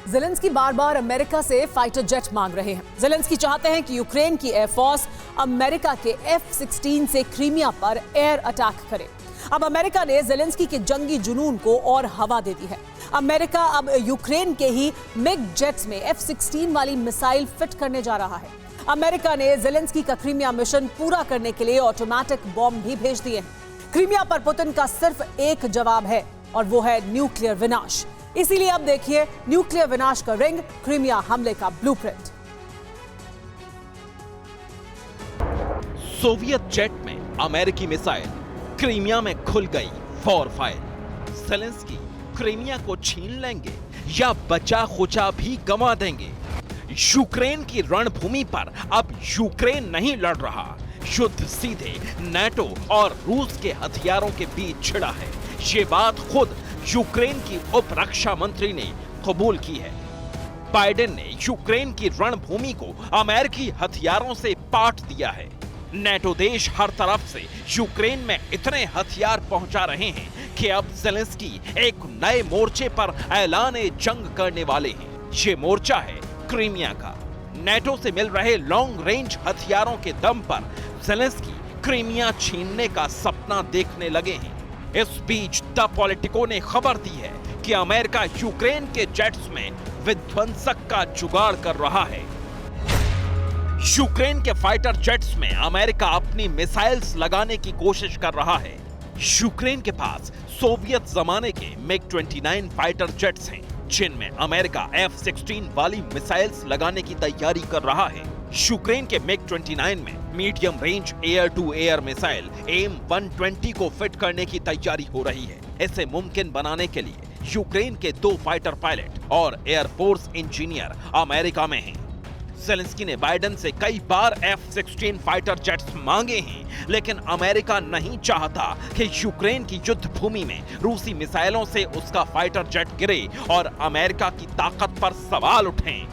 Zelensky बार-बार America से fighter jet मांग रहे हैं। ज़ेलेंस्की चाहते हैं कि यूक्रेन की एयरफोर्स अमेरिका के F-16 से क्रीमिया पर एयर अटैक करे। अब अमेरिका ने ज़ेलेंस्की के जंगी जुनून को और हवा दे दी है। अमेरिका अब यूक्रेन के ही मिग जेट्स में F-16 वाली मिसाइल फिट करने जा रहा है। अमेरिका ने ज़ेलेंस्की का क्रीमिया मिशन पूरा करने के लिए ऑटोमेटिक बॉम्ब भी भेज दिए हैं। क्रीमिया पर पुतिन का सिर्फ एक जवाब है और वो है न्यूक्लियर विनाश। इसीलिए अब देखिए न्यूक्लियर विनाश का रिंग, क्रीमिया हमले का ब्लूप्रिंट। सोवियत जेट में अमेरिकी मिसाइल क्रीमिया में खुल गई फॉर फायर। ज़ेलेंस्की क्रीमिया को छीन लेंगे या बचा खुचा भी गंवा देंगे। यूक्रेन की रणभूमि पर अब यूक्रेन नहीं लड़ रहा, युद्ध सीधे नाटो और रूस के हथियारों के बीच छिड़ा है। ये बात खुद यूक्रेन की उप रक्षा मंत्री ने कबूल की है। बाइडेन ने यूक्रेन की रणभूमि को अमेरिकी हथियारों से पाट दिया है। नाटो देश हर तरफ से यूक्रेन में इतने हथियार पहुंचा रहे हैं कि अब ज़ेलेंस्की एक नए मोर्चे पर ऐलाने जंग करने वाले हैं। ये मोर्चा है क्रीमिया का। नाटो से मिल रहे लॉन्ग रेंज हथियारों के दम पर ज़ेलेंस्की क्रीमिया छीनने का सपना देखने लगे हैं। इस बीच द पॉलिटिको ने खबर दी है कि अमेरिका यूक्रेन के जेट्स में विध्वंसक का जुगाड़ कर रहा है। यूक्रेन के फाइटर जेट्स में अमेरिका अपनी मिसाइल्स लगाने की कोशिश कर रहा है। यूक्रेन के पास सोवियत जमाने के MiG-29 फाइटर जेट्स हैं, जिनमें अमेरिका F-16 वाली मिसाइल्स लगाने की तैयारी कर रहा है। यूक्रेन के MiG-29 में medium range air to air missile AIM-120 को फिट करने की तैयारी हो रही है। इसे मुमकिन बनाने के लिए यूक्रेन के 2 फाइटर पायलट और एयरफोर्स इंजीनियर अमेरिका में हैं। ज़ेलेंस्की ने बाइडेन से कई बार F-16 फाइटर जेट्स मांगे हैं, लेकिन अमेरिका नहीं चाहता कि यूक्रेन की युद्ध भूमि में रूसी मिसाइलों से उसका फाइटर जेट गिरे और अमेरिका की ताकत पर सवाल उठें।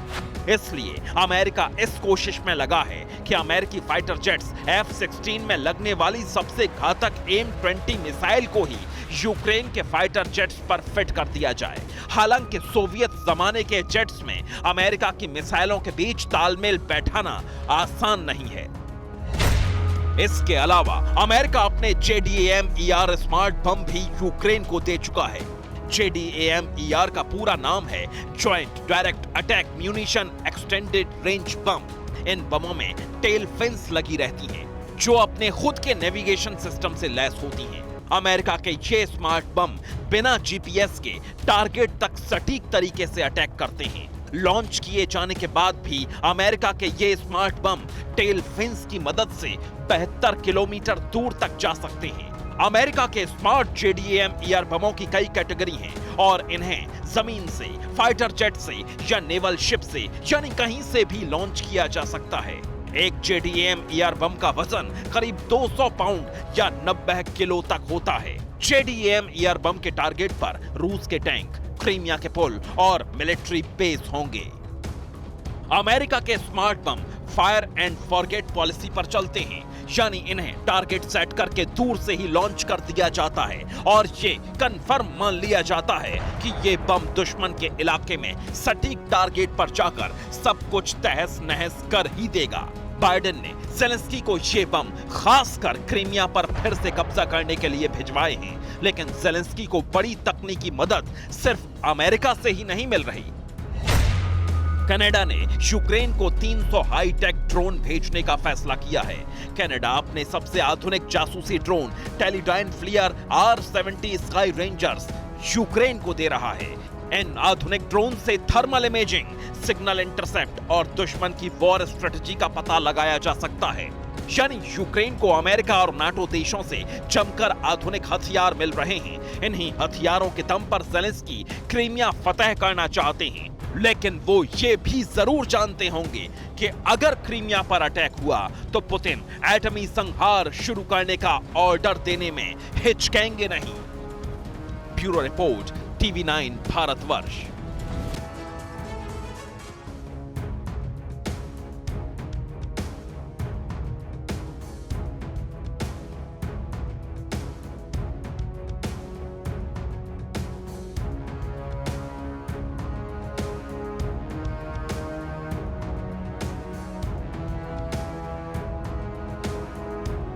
इसलिए अमेरिका इस कोशिश में लगा है कि अमेरिकी फाइटर जेट्स F-16 में लगने वाली सबसे घातक AIM-20 मिसाइल को ही यूक्रेन के फाइटर जेट्स पर फिट कर दिया जाए। हालांकि सोवियत जमाने के जेट्स में अमेरिका की मिसाइलों के बीच तालमेल बैठाना आसान नहीं है। इसके अलावा अमेरिका अपने JDAM-ER स्मार्ट बम भी यूक्रेन को दे चुका है। JDAM-ER का पूरा नाम है joint direct attack munition extended range bomb. इन बमों में टेल फिन्स लगी रहती हैं, जो अपने खुद के नेविगेशन सिस्टम से लैस होती हैं। अमेरिका के ये स्मार्ट बम बिना GPS के टारगेट तक सटीक तरीके से अटैक करते हैं। लॉन्च किए जाने के बाद भी अमेरिका के ये स्मार्ट बम टेल फिन्स की मदद से 72 किलोमीटर दूर तक जा सकते हैं। अमेरिका के स्मार्ट JDAM-ER बमों की कई कैटेगरी हैं और इन्हें जमीन से, फाइटर जेट से या नेवल शिप से यानी कहीं से भी लॉन्च किया जा सकता है। एक JDAM-ER बम का वजन करीब 200 पाउंड या 90 किलो तक होता है। JDAM-ER बम के टारगेट पर रूस के टैंक, क्रीमिया के पुल और मिलिट्री बेस होंगे। अमेरिका के smart bomb fire and forget policy पर चलते हैं, यानी इन्हें टारगेट सेट करके दूर से ही लॉन्च कर दिया जाता है और ये कंफर्म मान लिया जाता है कि ये बम दुश्मन के इलाके में सटीक टारगेट पर जाकर सब कुछ तहस नहस कर ही देगा। बाइडेन ने ज़ेलेंस्की को ये बम खासकर क्रीमिया पर फिर से कब्जा करने के लिए भिजवाए हैं, लेकिन ज़ेलेंस्की को बड़ी तकनीकी मदद सिर्फ अमेरिका से ही नहीं मिल रही। कनाडा ने यूक्रेन को 300 हाईटेक ड्रोन भेजने का फैसला किया है। कनाडा अपने सबसे आधुनिक जासूसी drone टेलीडाइन फ्लियर R-70 sky rangers Ukraine को दे रहा है। इन आधुनिक ड्रोन से थर्मल इमेजिंग, सिग्नल इंटरसेप्ट और दुश्मन की वॉर स्ट्रेटजी का पता लगाया जा सकता है। यानी यूक्रेन को अमेरिका और नाटो देशों से जमकर आधुनिक हथियार मिल रहे हैं। इन्हीं हथियारों के दम पर ज़ेलेंस्की क्रीमिया फतह करना चाहते हैं, लेकिन वो ये भी जरूर जानते होंगे कि अगर क्रीमिया पर अटैक हुआ तो पुतिन एटमी संहार शुरू करने का ऑर्डर देने में हिचकेंगे नहीं। Bureau report, TV9 Bharatvarsh.